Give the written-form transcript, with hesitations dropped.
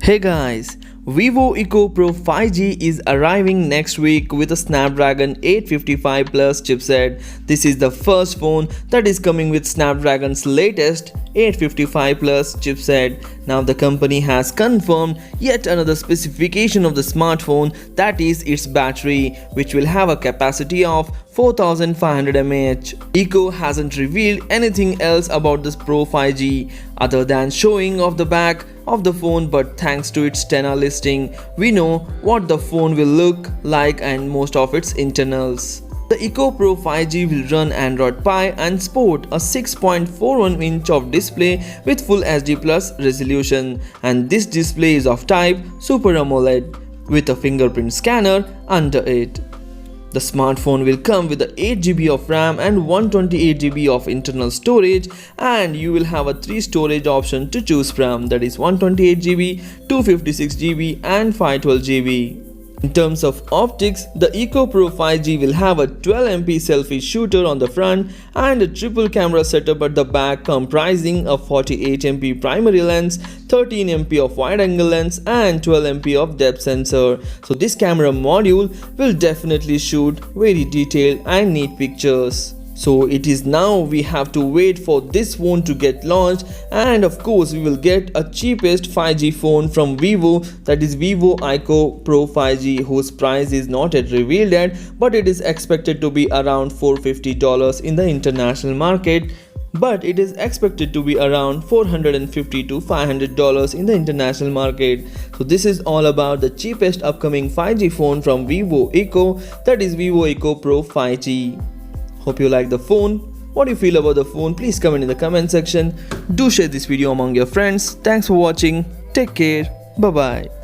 Hey guys, VIVO IQOO Pro 5G is arriving next week with a Snapdragon 855 Plus chipset. This is the first phone that is coming with Snapdragon's latest 855 Plus chipset. Now the company has confirmed yet another specification of the smartphone, that is its battery, which will have a capacity of 4500 mAh. IQOO hasn't revealed anything else about this Pro 5G other than showing off the back of the phone, but thanks to its 10R listing, we know what the phone will look like and most of its internals. The IQOO Pro 5G will run Android Pie and sport a 6.41 inch of display with Full HD Plus resolution, and this display is of type Super AMOLED with a fingerprint scanner under it. The smartphone will come with 8GB of RAM and 128GB of internal storage, and you will have a 3 storage option to choose from, that is 128GB, 256GB and 512GB. In terms of optics, the IQOO Pro 5G will have a 12MP selfie shooter on the front and a triple camera setup at the back comprising a 48MP primary lens, 13MP of wide angle lens and 12MP of depth sensor. So this camera module will definitely shoot very detailed and neat pictures. So it is now we have to wait for this phone to get launched, and of course we will get a cheapest 5G phone from Vivo, that is Vivo IQOO Pro 5G, whose price is not yet revealed yet, but it is expected to be around $450 in the international market, but it is expected to be around $450 to $500 in the international market. So this is all about the cheapest upcoming 5G phone from Vivo IQOO, that is Vivo IQOO Pro 5G. Hope you like the phone. What do you feel about the phone? Please comment in the comment section. Do share this video among your friends. Thanks for watching. Take care. Bye bye.